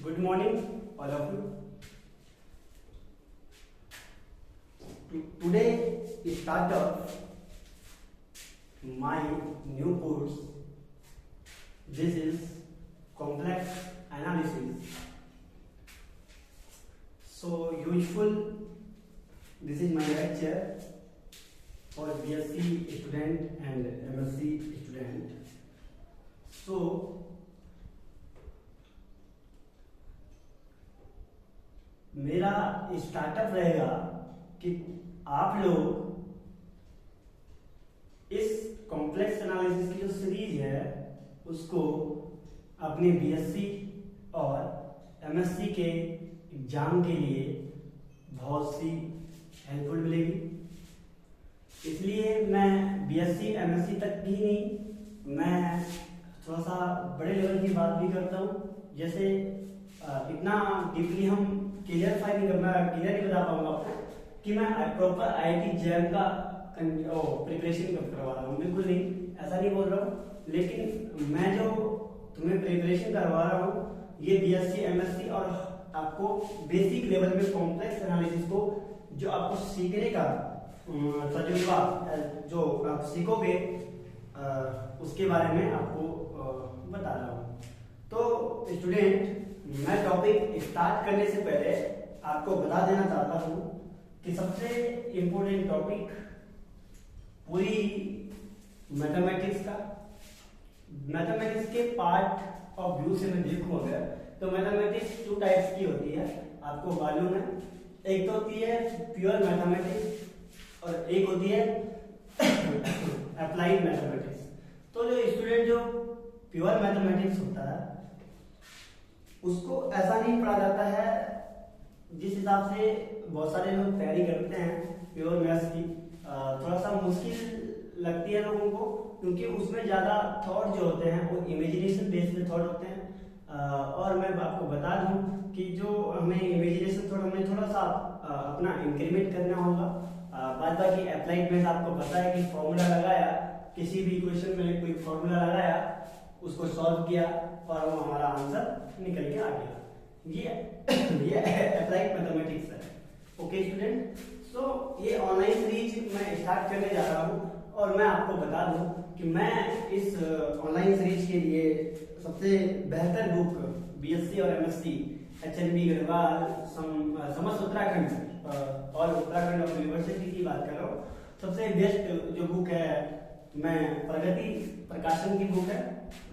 Good morning, all of you. Today is start of my new course. This is complex analysis. So useful. This is my lecture for BSc student and MSc student. So मेरा startup रहेगा कि आप लोग इस complex analysis की जो series है उसको अपने बीएससी और एमएससी के एग्जाम के लिए बहुत सी हेल्पफुल मिलेगी। इसलिए मैं बीएससी एमएससी तक ही नहीं, मैं थोड़ा सा बड़े लेवल की बात भी करता हूँ। जैसे इतना डीपली हम क्लियर नहीं बता पाऊंगा आपको कि मैं प्रॉपर आईआईटी जैम का प्रिपरेशन करवा रहा हूँ, बिल्कुल नहीं, ऐसा नहीं बोल रहा हूँ। लेकिन मैं जो तुम्हें प्रिपरेशन करवा रहा हूँ ये बीएससी एमएससी और आपको बेसिक लेवल में कॉम्प्लेक्स एनालिसिस को जो आपको सीखने का तजुर्बा जो आप सीखोगे उसके बारे में आपको बता रहा हूँ। तो स्टूडेंट, मैं टॉपिक स्टार्ट करने से पहले आपको बता देना चाहता हूँ कि सबसे इम्पोर्टेंट टॉपिक पूरी मैथमेटिक्स के पार्ट ऑफ व्यू से मैं देखूं अगर तो मैथमेटिक्स 2 टाइप्स की होती है, आपको मालूम है। एक तो होती है प्योर मैथमेटिक्स और एक होती है अप्लाइड मैथमेटिक्स। तो जो स्टूडेंट जो प्योर मैथमेटिक्स होता है उसको ऐसा नहीं पढ़ा जाता है जिस हिसाब से बहुत सारे लोग तैयारी करते हैं प्योर मैथ्स की। थोड़ा सा मुश्किल लगती है लोगों को, क्योंकि उसमें ज़्यादा थॉट जो होते हैं वो इमेजिनेशन बेस्ड पे थॉट होते हैं। और मैं आपको बता दूं कि जो हमें इमेजिनेशन थॉट हमें थोड़ा सा अपना इंक्रीमेंट करना होगा। बाद बाकी अप्लाइड मैथ आपको पता है कि फॉर्मूला लगाया, किसी भी इक्वेशन में कोई फॉर्मूला लगाया, उसको सॉल्व किया और वो हमारा आंसर निकल के आ गया। ये अप्लाइड मैथमेटिक्स है। ओके स्टूडेंट, सो ये ऑनलाइन सीरीज मैं स्टार्ट करने जा रहा हूँ और मैं आपको बता दूं कि मैं इस ऑनलाइन सीरीज के लिए सबसे बेहतर बुक बीएससी और एमएससी एचएनबी गढ़वाल समस्त उत्तराखंड और उत्तराखंड और यूनिवर्सिटी की बात कर रहा हूँ। सबसे बेस्ट जो बुक है मैं प्रगति प्रकाशन की बुक है,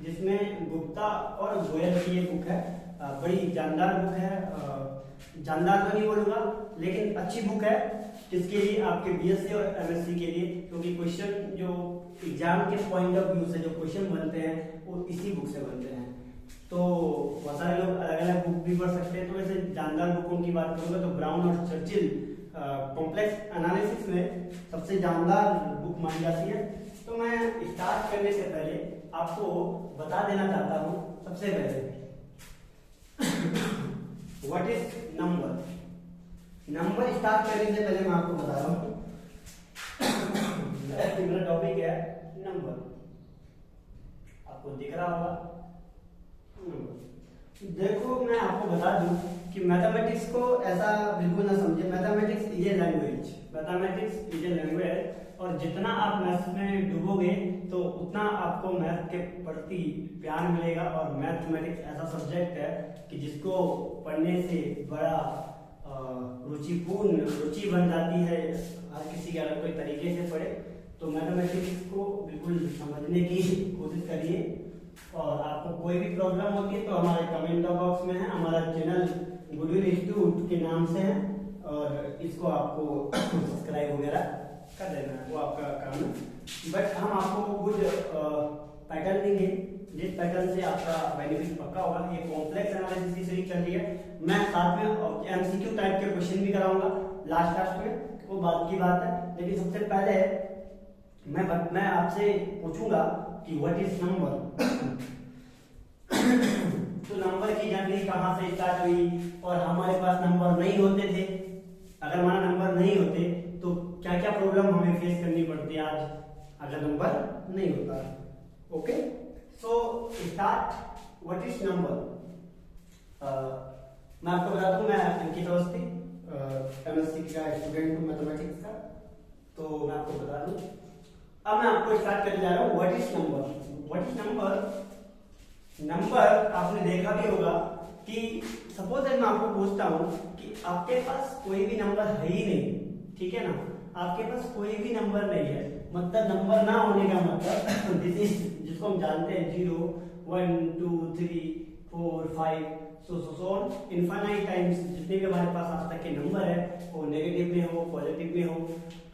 जिसमें गुप्ता और गोयल की ये बुक है। बड़ी जानदार बुक है, जानदार तो नहीं बोलूंगा लेकिन अच्छी बुक है। किसके लिए? आपके बीएससी और एमएससी के लिए, क्योंकि क्वेश्चन जो एग्जाम के पॉइंट ऑफ व्यू से जो क्वेश्चन बनते हैं वो इसी बुक से बनते हैं। तो बहुत सारे लोग अलग अलग बुक भी पढ़ सकते हैं। तो वैसे जानदार बुकों की बात करूंगा तो ब्राउन और चर्चिल कॉम्प्लेक्स एनालिसिस में सबसे जानदार बुक मानी जाती है। तो मैं स्टार्ट करने से पहले आपको बता देना चाहता हूं सबसे पहले what is number. Number start करने से पहले मैं आपको बता रहा हूं मेरा टॉपिक है नंबर, आपको दिख रहा होगा नंबर। देखो, मैं आपको बता दूं कि मैथमेटिक्स को ऐसा बिल्कुल ना समझे। Mathematics is a language, mathematics is a language, और जितना आप मैथ्स में डूबोगे तो उतना आपको मैथ के प्रति प्यार मिलेगा। और मैथमेटिक्स ऐसा सब्जेक्ट है कि जिसको पढ़ने से बड़ा रुचि बन जाती है हर किसी के। अगर कोई तरीके से पढ़े तो मैथमेटिक्स को बिल्कुल समझने की कोशिश करिए। और आपको कोई भी प्रॉब्लम होती है तो हमारे कमेंट बॉक्स में है, हमारा चैनल गुडविल इंस्टीट्यूट के नाम से है, और इसको आपको सब्सक्राइब वगैरह कर देना है, वो आपका काम है। बट हम आपको कुछ पैटर्न देंगे जिस पैटर्न से आपका बेनिफिट पक्का होगा। ये कॉम्प्लेक्स एनालिसिस की सीरीज चल रही है। मैं साथ में एमसीक्यू टाइप के क्वेश्चन भी कराऊंगा लास्ट में, वो बात की बात है। लेकिन सबसे पहले मैं आपसे पूछूंगा कि व्हाट इज नंबर। तो नंबर की जर्नी कहाँ से स्टार्ट हुई, और हमारे पास नंबर नहीं होते थे। अगर हमारा नंबर नहीं होते तो क्या क्या प्रॉब्लम हमें फेस करनी पड़ती है आज अगर नंबर नहीं होता। Okay, so start what is number. मैं आपको बता दूं, मैं अंकित अवस्थी MSc का स्टूडेंट हूँ मैथमेटिक्स का। तो मैं आपको बता दूं, अब मैं आपको स्टार्ट करने जा रहा हूँ what is number. What is number? Number आपने देखा भी होगा कि सपोज मैं आपको पूछता हूँ कि आपके पास कोई भी नंबर है ही नहीं, ठीक है ना, आपके पास कोई भी नंबर नहीं है, मतलब नंबर ना होने का मतलब जिसको हम जानते हैं 0 1 2 3 4 5 सो इनफाइनाइट टाइम्स, जितने भी हमारे पास आज तक के नंबर है वो नेगेटिव में हो पॉजिटिव में हो,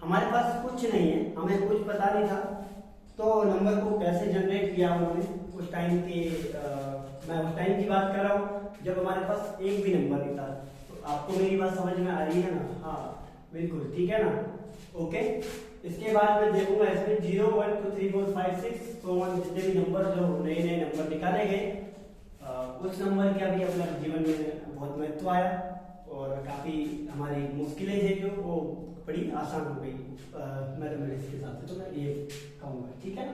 हमारे पास कुछ नहीं है, हमें कुछ पता नहीं था। तो नंबर को कैसे जनरेट किया उन्होंने उस टाइम के, मैं उस टाइम की बात कर रहा हूँ जब हमारे पास एक भी नंबर नहीं था। तो आपको मेरी बात समझ में आ रही है ना? हाँ बिल्कुल ठीक है ना, ओके। इसके बाद मैं देखूंगा इसमें 0 1 2 3 4 5 6 तो जितने भी नंबर जो नए नए नंबर निकाले गए, उस नंबर का भी अपना जीवन में बहुत महत्व आया और काफी हमारी मुश्किलें थे जो वो बड़ी आसान हो गई मैथमेटिक्स के साथ। तो मैं ये कहूँगा, ठीक है।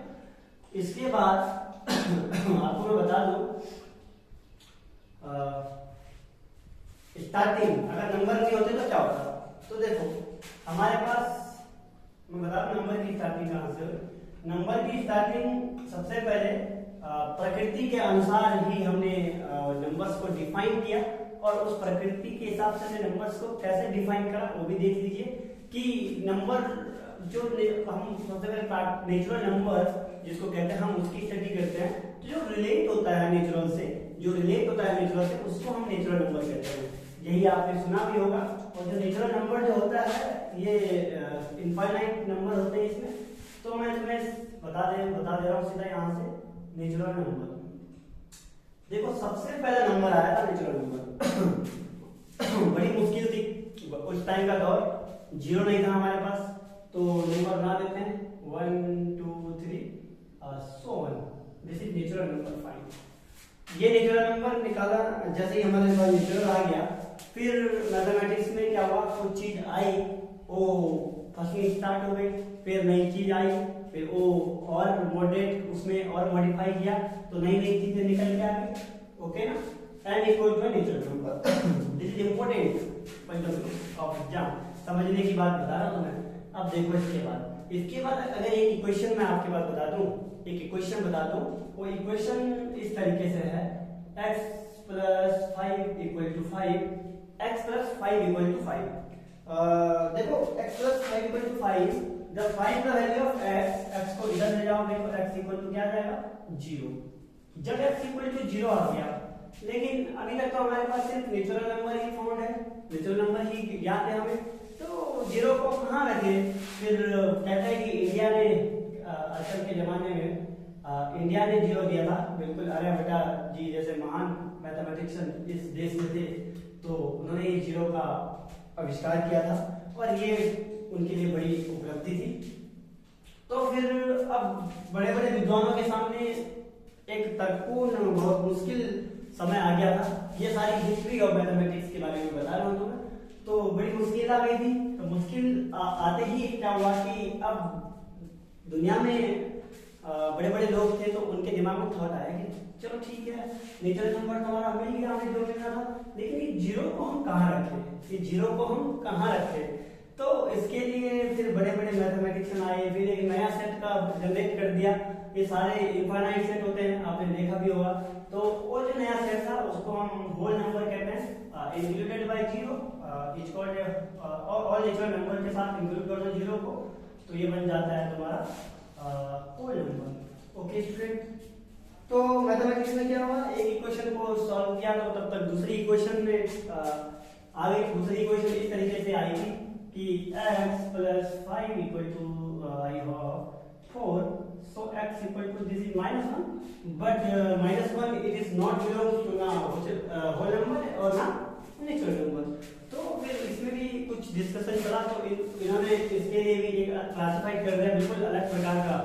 इसके बाद आपको मैं बता दूं, स्टार्टिंग अगर नंबर नहीं होते तो क्या होता? तो देखो हमारे पास, मैं बता दूं नंबर की स्टार्टिंग कहाँ से। नंबर की स्टार्टिंग सबसे पहले प्रकृति के अनुसार ही हमने नंबर्स को डिफाइन किया, और उस प्रकृति के हिसाब से हमने नंबर्स को कैसे डिफाइन करा वो भी देख लीजिए कि नंबर जो हम सबसे पहले नेचुरल नंबर जिसको कहते हैं हम उसकी स्टडी करते हैं। तो जो रिलेट होता है नेचुरल से, जो रिलेट होता है नेचुरल से, उसको हम नेचुरल नंबर कहते हैं। यही आपने सुना भी होगा। और जो नेचुरल नंबर जो होता है ये इनफाइनाइट नंबर होते हैं इसमें। तो मैं तुम्हें बता दे रहा हूँ सीधा यहाँ से। नेचुरल नंबर देखो, सबसे पहला नंबर आया था नेचुरल नंबर बड़ी मुश्किल थी उस टाइम का दौर, 0 नहीं था हमारे पास, तो नंबर बना देते हैं 1 2 3 so on। This is natural number 5। ये नेचुरल नंबर निकाला, जैसे ही हमारे पास नेचुरल आ गया, फिर मैथमेटिक्स में क्या हुआ, कुछ चीज आई वो फंसनी स्टार्ट हो गई, फिर नई चीज आई, फिर वो और मॉडरेट उसमें और मॉडिफाई किया, तो नई नई चीजें निकल के आ गई, ओके ना। n equal to natural number. This is important point of exam, समझने की बात बता रहा हूं मैं। अब देखो इसके बाद अगर एक इक्वेशन मैं आपके पास बता दूं, एक इक्वेशन बता दूं, वो इक्वेशन इस तरीके से है x + 5 = 5, x + 5 = 5। देखो x + 5 = 5, जब find the value of x को इधर ले जाओगे तो x = क्या आ जाएगा 0। जब x = 0 आ गया, लेकिन अभी तक तो हमारे पास सिर्फ नेचुरल नंबर ही फाउंड है, नेचुरल नंबर ही ज्ञात है हमें, तो 0 को कहाँ रखे? फिर कहते हैं कि इंडिया ने आजकल के जमाने में इंडिया ने 0 दिया था, बिल्कुल आर्यभट्ट जी जैसे महान मैथमेटिशियन इस देश में थे, तो उन्होंने ये 0 का आविष्कार किया था और ये उनके लिए बड़ी उपलब्धि थी। तो फिर अब बड़े बड़े विद्वानों के सामने एक तर्कपूर्ण बहुत मुश्किल समय आ गया था। ये सारी हिस्ट्री ऑफ मैथमेटिक्स के बारे में बता रहा हूँ तुम्हें। तो बड़ी मुश्किल आ गई थी, तो मुश्किल आते ही क्या हुआ कि अब दुनिया में बड़े बड़े लोग थे, तो उनके दिमाग में थॉट आया कि चलो ठीक है, नेचुरल नंबर तो हमारा मिल गया, हमें जो मिलना था, लेकिन ये 0 को हम कहाँ रखें, ये 0 को हम कहाँ रखें? तो इसके लिए फिर बड़े बड़े मैथमेटिशियन आए, फिर एक नया सेट का जनरेट कर दिया। ये सारे इनफाइनाइट सेट होते हैं, आपने देखा भी होगा। तो वो जो नया सेट था उसको हम होल नंबर कहते हैं, included by 0, is called all natural number के साथ इंक्लूड कर दो 0 को, तो ये बन जाता है तुम्हारा होल नंबर। ओके स्टूडेंट, तो मैथमेटिक्स में क्या हुआ, एक इक्वेशन को सॉल्व किया तो तब तक दूसरी इक्वेशन में आ गई। दूसरी इक्वेशन इस तरीके से आई थी कि x + 5 = 4, so x = this is -1, but -1 it is not belongs to ना whole number और ना नेचुरल नंबर। तो फिर इसमें भी कुछ डिस्कशन चला, तो इन्होंने इसके लिए भी एक क्लासिफाई कर दिया, बिल्कुल अलग प्रकार का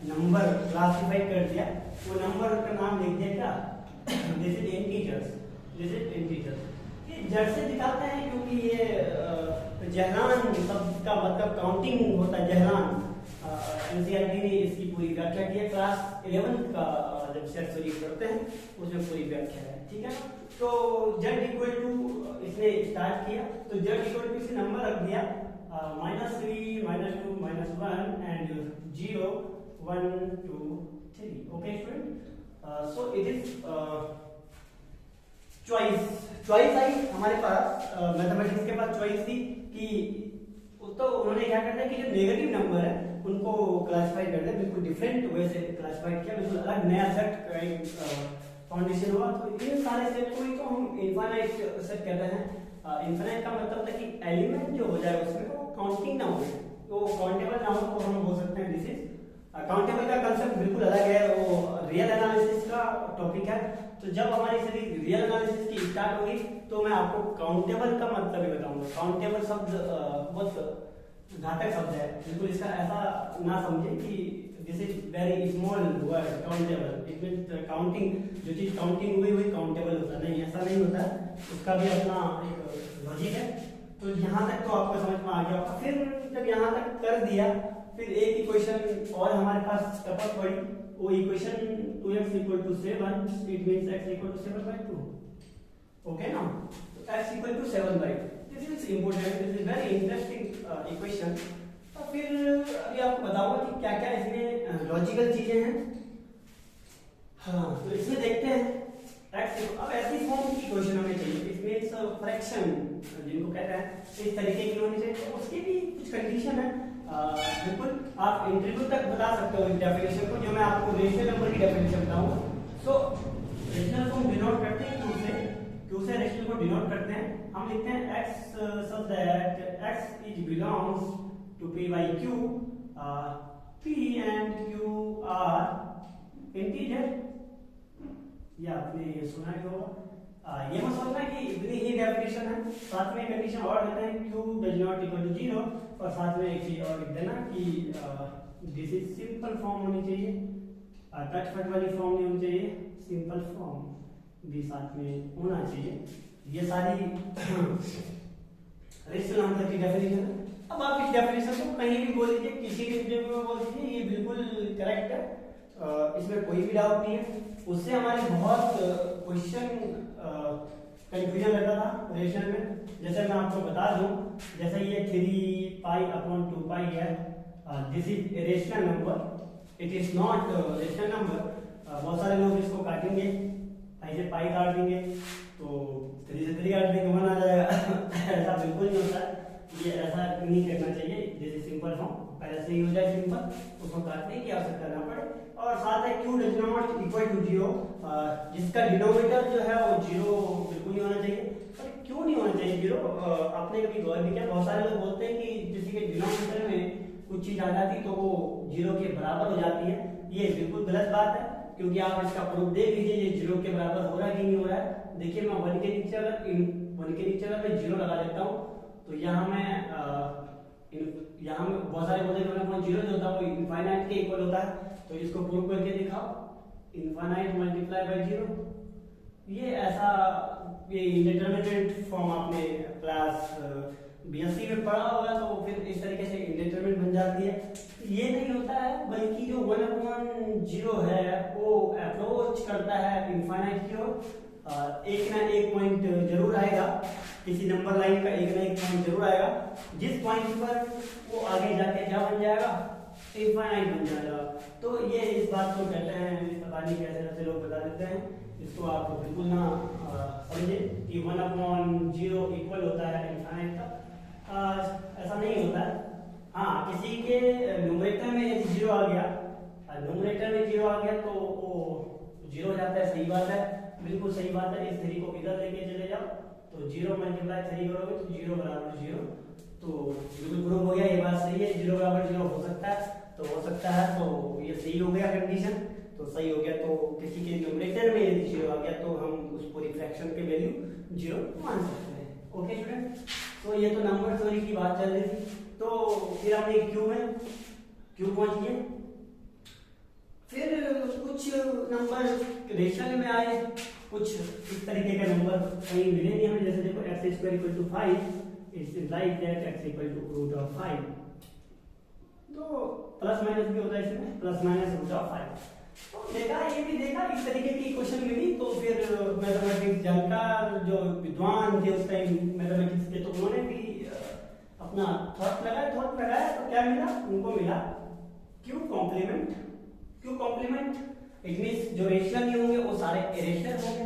नंबर क्लासिफाई कर दिया। वो नंबर का नाम लिख दिया क्या, this is integers, this is integers. ये जड़ से दिखाते हैं क्योंकि ये जहरान शब्द का मतलब काउंटिंग होता है, जहरान एनसीईआरटी ने इसकी पूरी व्याख्या की है, क्लास 11 का जब सेट सीरीज करते हैं उसमें पूरी व्याख्या है, ठीक है ना। तो z इक्वल टू इसने स्टार्ट किया, तो z इक्वल टू इसे नंबर रख दिया -3 -2 -1 and 0 1 2 3। Okay student, so it is choice I हमारे पास, मैथमेटिक्स के पास चॉइस थी कि तो उन्होंने क्या करना है कि जो नेगेटिव नंबर है उनको क्लासिफाई कर दिया, बिल्कुल डिफरेंट वे से क्लासिफाई किया, बिल्कुल अलग नया सेट फाउंडेशन हुआ। तो इन सारे सेट को ही तो हम इनफाइनाइट सेट कहते हैं। इनफाइनाइट का मतलब था कि एलिमेंट जो हो जाए उसमें वो काउंटिंग ना हो, तो काउंटेबल ना हो तो हम बोल सकते हैं दिस इज काउंटेबल। का कंसेप्ट बिल्कुल अलग है, वो रियल एनालिसिस का टॉपिक है। तो जब हमारी सीरीज रियल एनालिसिस की स्टार्ट होगी तो मैं आपको काउंटेबल का मतलब ही बताऊंगा। काउंटेबल शब्द बहुत घातक शब्द है, बिल्कुल इसका ऐसा ना समझे कि this is very small word countable, it means counting, जो चीज काउंटिंग हुई वही काउंटेबल होता है, नहीं ऐसा नहीं होता है, उसका भी अपना एक लॉजिक है। तो यहाँ तक तो आपको समझ में आ गया होगा। फिर जब यहाँ तक कर दिया, फिर एक इक्वेशन और हमारे पास टपक पड़ी, वो equation 2x = 7, it means x = 7/2। Okay ना, तो x = 7/2, this is important, this is very interesting equation. और फिर अभी आपको बताऊंगा कि क्या क्या इसमें लॉजिकल चीजें हैं। हाँ, तो इसमें देखते हैं x, अब ऐसी फॉर्म की इक्वेशन हमें चाहिए, इट मींस फ्रैक्शन जिनको कहते हैं इस तरीके की होनी चाहिए। तो उसकी भी कुछ कंडीशन है, बिल्कुल आप इंटरव्यू तक बता सकते हो इस डेफिनेशन को, जो मैं आपको रेशनल नंबर की डेफिनेशन बताऊंगा। सो रेशनल को हम डिनोट करते हैं क्यू से रेशनल को डिनोट करते हैं, हम लिखते हैं x such that x is belongs to p by q, p and q are integer। ये आपने सुना ही होगा। ये मत सोचना कि इतनी ही डेफिनेशन है, साथ में कंडीशन और देते हैं q does not equal to 0, और साथ में एक चीज और लिख देना कि दिस इज सिंपल फॉर्म होनी चाहिए, कट वाली फॉर्म नहीं होनी चाहिए, सिंपल फॉर्म भी साथ में होना चाहिए। ये सारी रेशनल नंबर की डेफिनेशन है। अब आप इस डेफिनेशन को कहीं भी बोल दीजिए, किसी भी इंटरव्यू में बोल दीजिए, ये बिल्कुल करेक्ट है, इसमें कोई भी डाउट नहीं है। उससे हमारे बहुत क्वेश्चन कंफ्यूजन रहता था रेशनल में। जैसे मैं आपको बता दूं, जैसे ये 3π/2π है, this is rational number, it is not rational number. बहुत सारे लोग इसको काटेंगे, ऐसे पाई काट देंगे तो 3 से 3 काट देंगे 1 आ जाएगा ऐसा बिल्कुल नहीं होता है, ये ऐसा नहीं करना चाहिए। जैसे सिंपल फॉर्म पहले से ही हो जाए सिंपल, उसको काटने की आवश्यकता ना पड़े। और साथ है q does not equal to 0, जिसका डिनोमिनेटर जो है वो 0 बिल्कुल नहीं होना चाहिए। पर क्यों नहीं होना चाहिए 0? आपने कभी गौर नहीं किया, बहुत सारे लोग बोलते हैं कि किसी के डिनोमिनेटर में कुछ चीज आ जाती तो वो 0 के बराबर हो जाती है। ये बिल्कुल गलत बात है, क्योंकि आप इसका प्रूफ देख लीजिए, ये 0 के बराबर हो रहा है कि नहीं हो रहा है। देखिए मैं 1 के नीचे अगर मैं 0 लगा देता हूँ तो यहाँ में बहुत सारे बोलते हैं 0 जो होता है वो इनफाइनाइट के इक्वल होता है। तो इसको प्रूव करके दिखाओ, इनफाइनाइट मल्टीप्लाई बाय 0। ये ऐसा ये इंडिटरमिनेट फॉर्म आपने क्लास बीएससी में पढ़ा होगा, तो फिर इस तरीके से इंडिटरमिनेट बन जाती है। ये नहीं होता है, बल्कि जो 1/0 है वो अप्रोच करता है इनफाइनाइट की ओर। एक ना एक पॉइंट जरूर आएगा, किसी नंबर लाइन का एक ना एक पॉइंट जरूर आएगा, जिस पॉइंट पर वो आगे जाके क्या बन जाएगा, इनफाइनाइट बन जाएगा। तो ये इस बात को कहते हैं, पता नहीं कैसे कैसे लोग बता देते हैं, इसको आप बिल्कुल ना समझे कि 1/0 इक्वल होता है इनफाइनाइट का, ऐसा नहीं होता है। हाँ, किसी के न्यूमरेटर में यदि 0 आ गया, न्यूमरेटर में 0 आ गया तो वो 0 हो जाता है, सही बात है, बिल्कुल सही बात है। इस 3 को इधर लेके चले जाओ तो 0 × 3 करोगे तो 0 = 0, तो बिल्कुल प्रूव हो गया, ये बात सही है। 0 = 0 हो सकता है तो हो सकता है, तो ये सही हो गया कंडीशन। तो सही हो गया, तो किसी के न्यूमरेटर में यदि 0 आ गया तो हम उस पूरी फ्रैक्शन के वैल्यू 0 मान सकते हैं। ओके स्टूडेंट, तो ये तो नंबर थ्योरी की बात चल रही थी। तो फिर हमने क्यू पहुंच गए, फिर कुछ नंबर रेशनल में आए, कुछ इस तरीके के नंबर कहीं मिले नहीं हमें। जैसे देखो x² = 5, it's like that x = √5। तो प्लस माइनस भी होता है इसमें, प्लस माइनस रूट ऑफ 5। तो देखा, ये भी देखा, इस तरीके की क्वेश्चन मिली। तो फिर मैथमेटिक्स जानकार जो विद्वान थे उस टाइम मैथमेटिक्स के, तो उन्होंने भी अपना थॉट लगाया तो क्या मिला उनको, मिला Q complement. Q complement it means जो रेशनल नहीं होंगे वो सारे इरेशनल होंगे।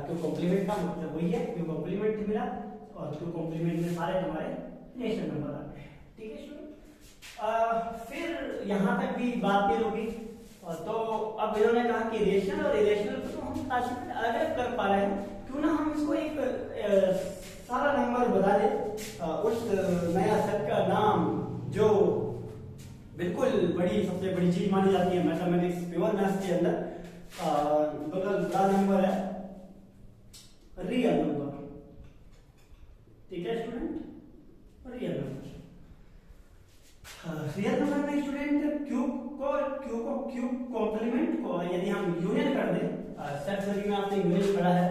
क्यू कॉम्प्लीमेंट का मतलब वही है, क्यू कॉम्प्लीमेंट मिला और क्यू कॉम्प्लीमेंट में सारे हमारे रेशनल नंबर आ गए। ठीक है स्टूडेंट, फिर यहाँ तक भी बात क्लियर होगी। तो अब इन्होंने कहा कि रेशनल और इरेशनल को तो हम क्लासिफाई अलग कर पा रहे हैं, क्यों ना हम इसको एक सारा नंबर बता दे, उस नया सेट का नाम जो बिल्कुल सबसे बड़ी चीज मानी जाती है मैथमेटिक्स, प्योर मैथ्स के अंदर, बड़ा नंबर है रियल नंबर। ठीक है student, real number. Real number में स्टूडेंट क्यू कॉम्प्लीमेंट को यदि हम यूनियन कर दें, सेट थ्योरी में आपने यूनियन पढ़ा है,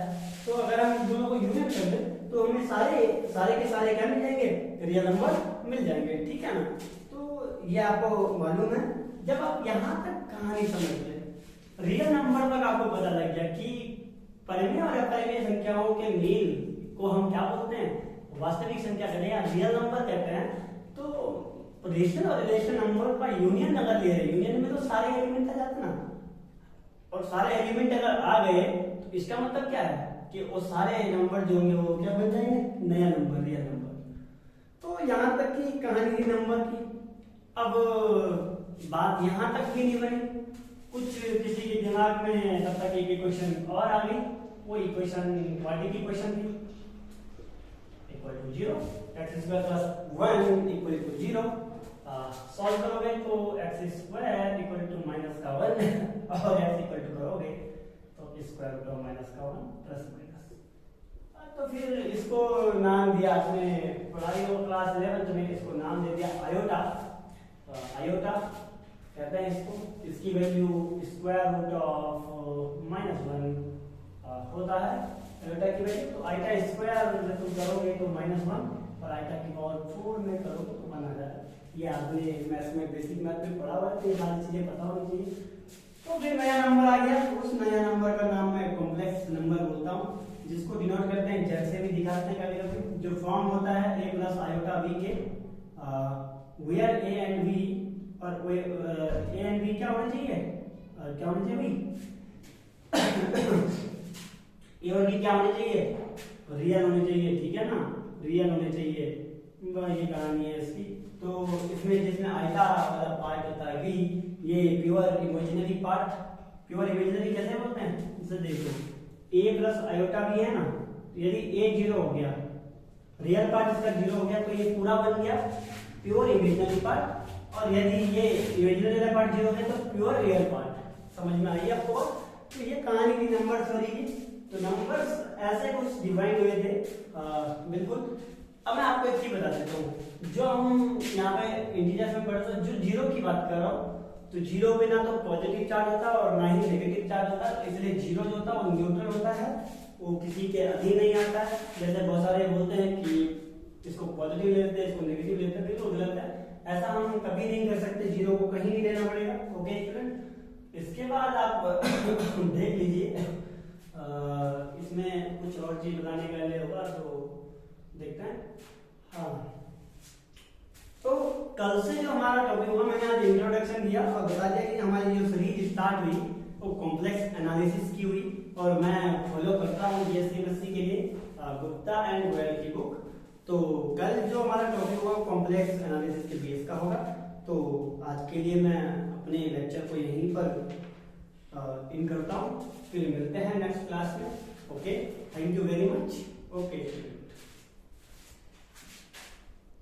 तो अगर हम दोनों को यूनियन कर दें तो हमें सारे के सारे क्या मिल जाएंगे, रियल नंबर मिल जाएंगे। ठीक है ना, तो ये आपको मालूम है। जब आप यहाँ तक कहानी समझ गए, रियल नंबर तक आपको पता लग गया कि परिमेय और अपरिमेय संख्याओं के मेल को हम क्या बोलते हैं, वास्तविक संख्या कहते हैं या रियल नंबर कहते हैं। तो रेशनल और इरेशनल नंबर का यूनियन अगर ले रहे, यूनियन में तो सारे एलिमेंट आ जाते ना, और सारे एलिमेंट अगर आ गए तो इसका मतलब क्या है कि वो सारे नंबर जो होंगे वो क्या बन जाएंगे, नया नंबर, रियल नंबर। तो यहाँ तक की कहानी थी नंबर की। अब बात यहाँ तक भी नहीं बनी, कुछ किसी के दिमाग में तब तक एक इक्वेशन और आ गई। वो इक्वेशन क्वाड्रेटिक इक्वेशन थी, equal to 0, x square plus 1 equal to 0। Solve करोगे तो x square equal to minus का 1 और x इक्वल टू करोगे तो स्क्वायर रूट ऑफ माइनस का 1 प्लस माइनस। तो फिर इसको नाम दिया, आपने पढ़ाई हो क्लास 11 में, इसको नाम दे दिया आयोटा। आयोटा कहते हैं इसको, इसकी value square root of minus 1 होता है आयोटा की वैल्यू। तो आयोटा स्क्वायर जब तुम करोगे तो -1 और आयोटा की पावर 4 में करोगे तो 1 आ जाएगा। ये आपने मैथ्स में बेसिक मैथ में पढ़ा हुआ है, तो ये सारी चीजें पता होनी चाहिए। तो फिर नया नंबर आ गया, उस नया नंबर का नाम मैं कॉम्प्लेक्स नंबर बोलता हूँ, जिसको डिनोट करते हैं जेड से भी दिखाते हैं कभी-कभी। जो फॉर्म होता है a प्लस आयोटा b के, वेयर a एंड b, और a एंड b क्या होना चाहिए, क्या होना चाहिए भाई, a और b क्या होने चाहिए, रियल होने चाहिए। ठीक है ना, रियल होने चाहिए। ये कहानी है इसकी। तो इसमें जिसमें आयता वाला पार्ट होता है b, ये pure imaginary part. Pure imaginary कैसे बोलते हैं, इसे देखो, a प्लस आयोटा भी है ना, यदि a 0 हो गया, रियल पार्ट इसका 0 हो गया, तो ये पूरा बन गया प्योर इमेजिनरी पार्ट। और यदि ये इमेजिनरी पार्ट 0 हो गया तो प्योर रियल पार्ट। समझ में आई आपको? तो ये कहानी थी नंबर थ्योरी की। तो नंबर्स ऐसे कुछ डिवाइड हुए थे बिल्कुल। अब मैं आपको एक चीज बता देता हूँ, जो हम यहाँ पे इंटीजर्स में पढ़ते हैं, जो 0 की बात कर रहा हूँ, तो 0 पे ना तो पॉजिटिव चार्ज होता है और ना ही नेगेटिव चार्ज होता है, इसलिए 0 जो होता है वो न्यूट्रल होता है, वो किसी के अधीन नहीं आता है। जैसे बहुत सारे बोलते हैं कि इसको पॉजिटिव लेते हैं, इसको नेगेटिव लेते हैं, तो गलत है। ऐसा हम कभी नहीं कर सकते, 0 को कहीं नहीं लेना पड़ेगा। ओके स्टूडेंट, इसके बाद आप देख लीजिए, इसमें कुछ और चीज बताने के लिए होगा, तो देखते हैं। हाँ, तो कल से जो हमारा टॉपिक होगा, मैंने आज इंट्रोडक्शन दिया और बता दिया कि हमारी जो सीरीज स्टार्ट हुई वो कॉम्प्लेक्स एनालिसिस की हुई, और मैं फॉलो करता हूँ बीएससी के लिए गुप्ता एंड गोयल की बुक। तो कल जो हमारा टॉपिक होगा कॉम्प्लेक्स एनालिसिस के बेस का होगा। तो आज के लिए मैं अपने लेक्चर को यहीं पर इन करता हूँ, फिर मिलते हैं नेक्स्ट क्लास में। Okay, thank you very much. Okay.